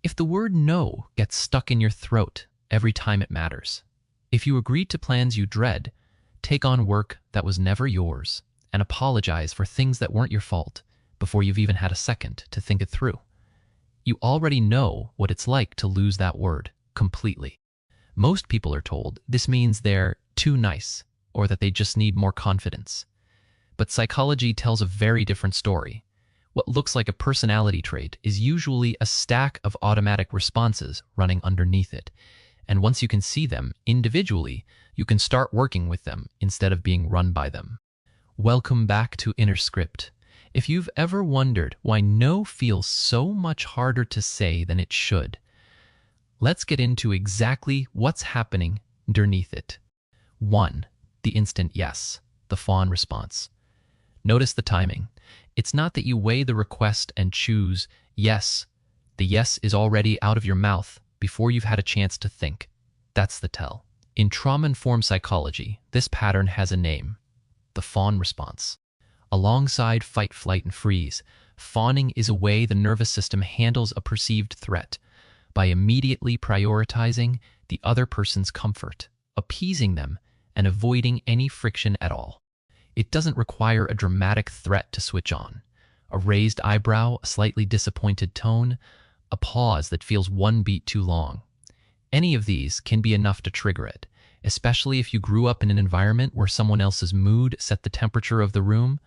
If the word no gets stuck in your throat every time it matters, if you agreed to plans you dread, take on work that was never yours, and apologize for things that weren't your fault before you've even had a second to think it through, you already know what it's like to lose that word completely. Most people are told this means they're too nice or that they just need more confidence. But psychology tells a very different story. What looks like a personality trait is usually a stack of automatic responses running underneath it. And once you can see them individually, you can start working with them instead of being run by them. Welcome back to Inner Script. If you've ever wondered why no feels so much harder to say than it should, let's get into exactly what's happening underneath it. 1. The instant yes, the fawn response. Notice the timing. It's not that you weigh the request and choose yes. The yes is already out of your mouth before you've had a chance to think. That's the tell. In trauma-informed psychology, this pattern has a name: the fawn response. Alongside fight, flight, and freeze, fawning is a way the nervous system handles a perceived threat by immediately prioritizing the other person's comfort, appeasing them, and avoiding any friction at all. It doesn't require a dramatic threat to switch on. A raised eyebrow, a slightly disappointed tone, a pause that feels one beat too long. Any of these can be enough to trigger it, especially if you grew up in an environment where someone else's mood set the temperature of the room.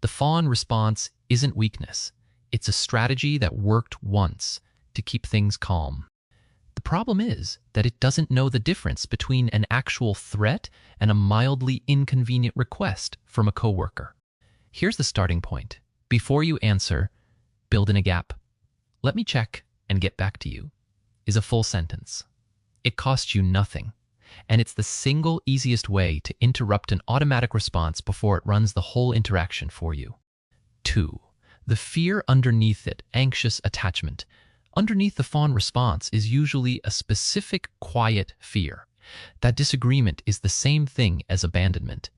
The fawn response isn't weakness. It's a strategy that worked once to keep things calm. The problem is that it doesn't know the difference between an actual threat and a mildly inconvenient request from a coworker. Here's the starting point. Before you answer, build in a gap. "Let me check and get back to you" is a full sentence. It costs you nothing, and it's the single easiest way to interrupt an automatic response before it runs the whole interaction for you. 2. The fear underneath it, anxious attachment. Underneath the fawn response is usually a specific, quiet fear. That disagreement is the same thing as abandonment.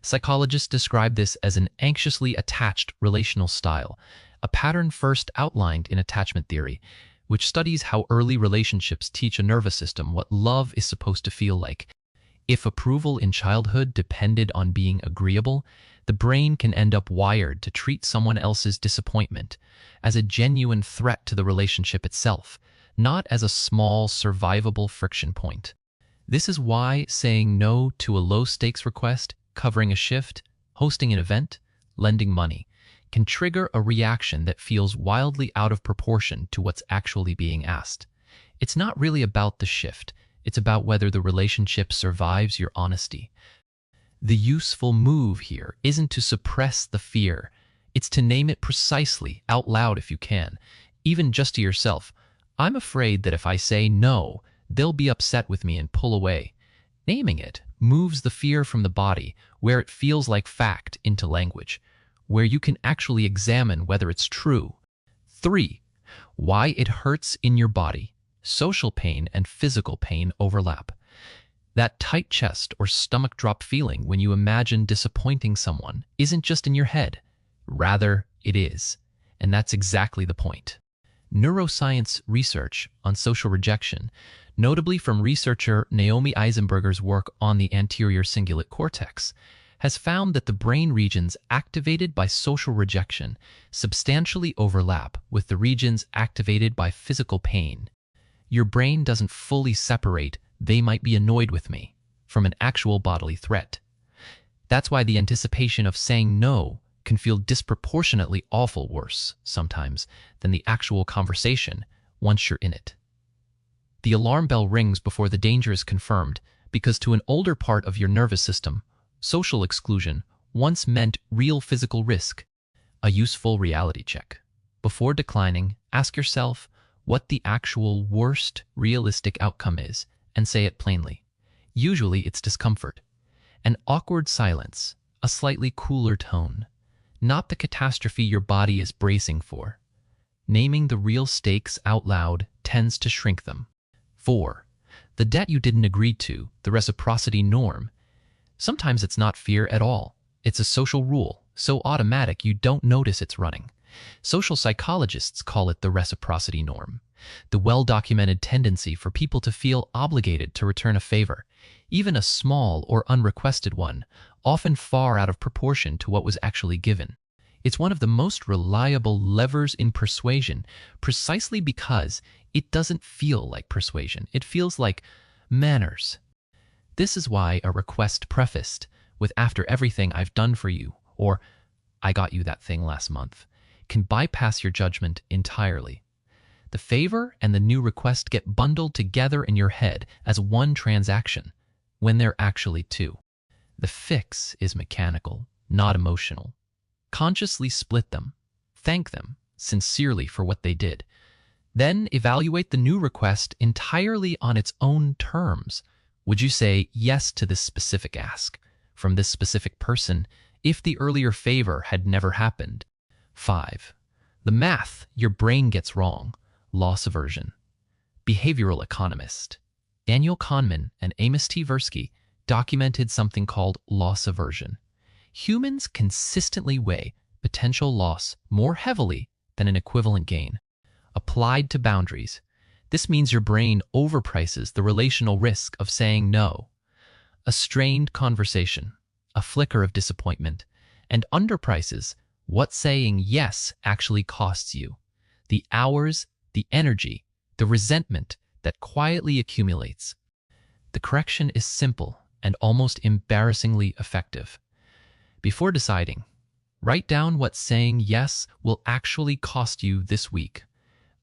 Psychologists describe this as an anxiously attached relational style, a pattern first outlined in attachment theory, which studies how early relationships teach a nervous system what love is supposed to feel like. If approval in childhood depended on being agreeable, the brain can end up wired to treat someone else's disappointment as a genuine threat to the relationship itself, not as a small, survivable friction point. This is why saying no to a low-stakes request, covering a shift, hosting an event, lending money, can trigger a reaction that feels wildly out of proportion to what's actually being asked. It's not really about the shift. It's about whether the relationship survives your honesty. The useful move here isn't to suppress the fear. It's to name it precisely, out loud if you can, even just to yourself. "I'm afraid that if I say no, they'll be upset with me and pull away." Naming it moves the fear from the body, where it feels like fact, into language, where you can actually examine whether it's true. 3. Why it hurts in your body. Social pain and physical pain overlap. That tight chest or stomach drop feeling when you imagine disappointing someone isn't just in your head. Rather, it is. And that's exactly the point. Neuroscience research on social rejection, notably from researcher Naomi Eisenberger's work on the anterior cingulate cortex, has found that the brain regions activated by social rejection substantially overlap with the regions activated by physical pain. Your brain doesn't fully separate "they might be annoyed with me" from an actual bodily threat. That's why the anticipation of saying no can feel disproportionately awful worse, sometimes, than the actual conversation once you're in it. The alarm bell rings before the danger is confirmed, because to an older part of your nervous system, social exclusion once meant real physical risk. A useful reality check. Before declining, ask yourself what the actual worst realistic outcome is, and say it plainly. Usually it's discomfort. An awkward silence, a slightly cooler tone. Not the catastrophe your body is bracing for. Naming the real stakes out loud tends to shrink them. 4. The debt you didn't agree to, the reciprocity norm. Sometimes it's not fear at all. It's a social rule, so automatic you don't notice it's running. Social psychologists call it the reciprocity norm. the well-documented tendency for people to feel obligated to return a favor, even a small or unrequested one, often far out of proportion to what was actually given. It's one of the most reliable levers in persuasion precisely because it doesn't feel like persuasion. It feels like manners. This is why a request prefaced with "after everything I've done for you" or "I got you that thing last month" can bypass your judgment entirely. The favor and the new request get bundled together in your head as one transaction, when they're actually two. The fix is mechanical, not emotional. Consciously split them, thank them sincerely for what they did, then evaluate the new request entirely on its own terms. Would you say yes to this specific ask from this specific person if the earlier favor had never happened? 5. The math your brain gets wrong. Loss aversion. Behavioral economist Daniel Kahneman and Amos Tversky documented something called loss aversion. Humans consistently weigh potential loss more heavily than an equivalent gain. Applied to boundaries, this means your brain overprices the relational risk of saying no. A strained conversation, a flicker of disappointment, and underprices what saying yes actually costs you. The hours, the energy, the resentment that quietly accumulates. The correction is simple and almost embarrassingly effective. Before deciding, write down what saying yes will actually cost you this week.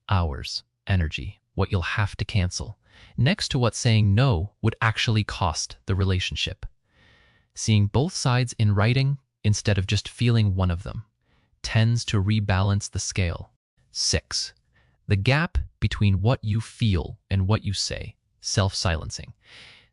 Hours, energy, what you'll have to cancel, next to what saying no would actually cost the relationship. Seeing both sides in writing instead of just feeling one of them tends to rebalance the scale. 6. The gap between what you feel and what you say, self-silencing.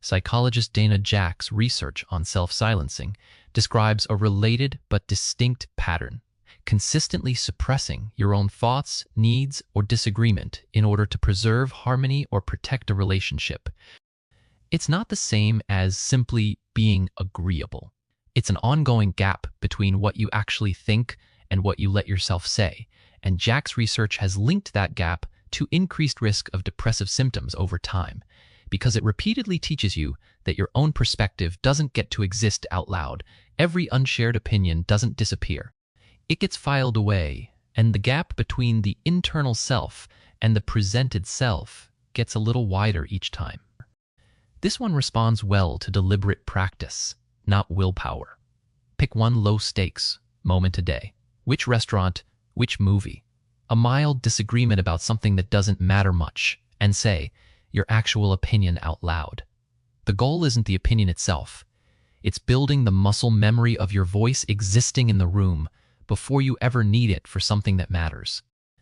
Psychologist Dana Jack's research on self-silencing describes a related but distinct pattern, consistently suppressing your own thoughts, needs, or disagreement in order to preserve harmony or protect a relationship. It's not the same as simply being agreeable. It's an ongoing gap between what you actually think and what you let yourself say, and Jack's research has linked that gap to increased risk of depressive symptoms over time, because it repeatedly teaches you that your own perspective doesn't get to exist out loud. Every unshared opinion doesn't disappear. It gets filed away, and the gap between the internal self and the presented self gets a little wider each time. This one responds well to deliberate practice, not willpower. Pick one low-stakes moment a day. Which restaurant, which movie? A mild disagreement about something that doesn't matter much, and say your actual opinion out loud. The goal isn't the opinion itself. It's building the muscle memory of your voice existing in the room before you ever need it for something that matters.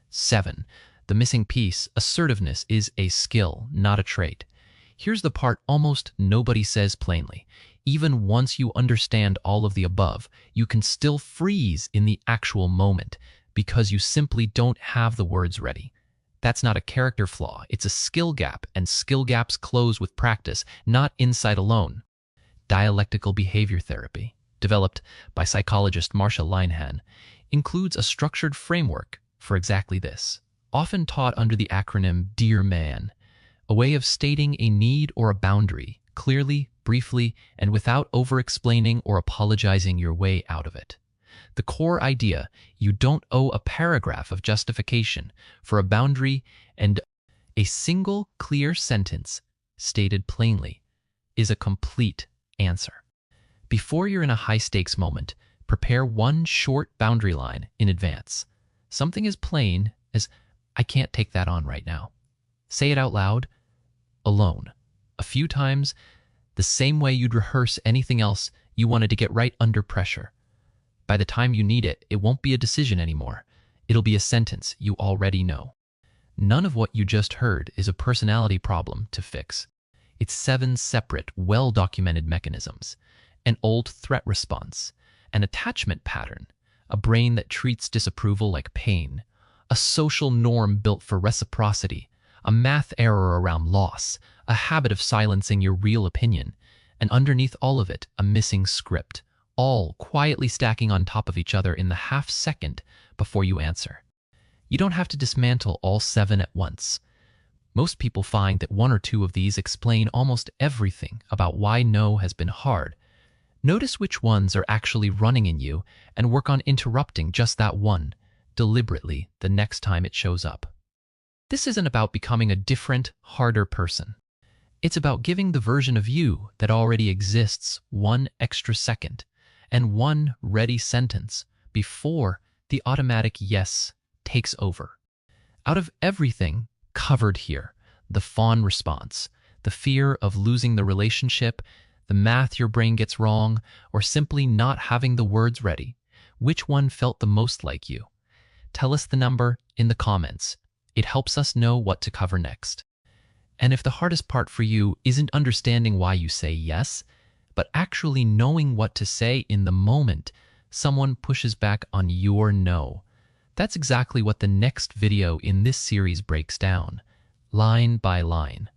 7. The missing piece, assertiveness, is a skill, not a trait. Here's the part almost nobody says plainly. Even once you understand all of the above, you can still freeze in the actual moment because you simply don't have the words ready. That's not a character flaw, it's a skill gap, and skill gaps close with practice, not insight alone. Dialectical behavior therapy, developed by psychologist Marsha Linehan, includes a structured framework for exactly this, often taught under the acronym Dear Man, a way of stating a need or a boundary clearly, briefly, and without over-explaining or apologizing your way out of it. The core idea: you don't owe a paragraph of justification for a boundary, and a single clear sentence, stated plainly, is a complete answer. Before you're in a high-stakes moment, prepare one short boundary line in advance. Something as plain as, "I can't take that on right now." Say it out loud, alone, a few times, the same way you'd rehearse anything else you wanted to get right under pressure. By the time you need it, it won't be a decision anymore. It'll be a sentence you already know. None of what you just heard is a personality problem to fix. It's 7 separate, well-documented mechanisms: an old threat response, an attachment pattern, a brain that treats disapproval like pain, a social norm built for reciprocity, a math error around loss, a habit of silencing your real opinion, and underneath all of it, a missing script, all quietly stacking on top of each other in the half-second before you answer. You don't have to dismantle all 7 at once. Most people find that one or two of these explain almost everything about why no has been hard. Notice which ones are actually running in you and work on interrupting just that one, deliberately, the next time it shows up. This isn't about becoming a different, harder person. It's about giving the version of you that already exists one extra second and one ready sentence before the automatic yes takes over. Out of everything covered here, the fawn response, the fear of losing the relationship, the math your brain gets wrong, or simply not having the words ready, which one felt the most like you? Tell us the number in the comments. It helps us know what to cover next. And if the hardest part for you isn't understanding why you say yes, but actually knowing what to say in the moment someone pushes back on your no, that's exactly what the next video in this series breaks down, line by line.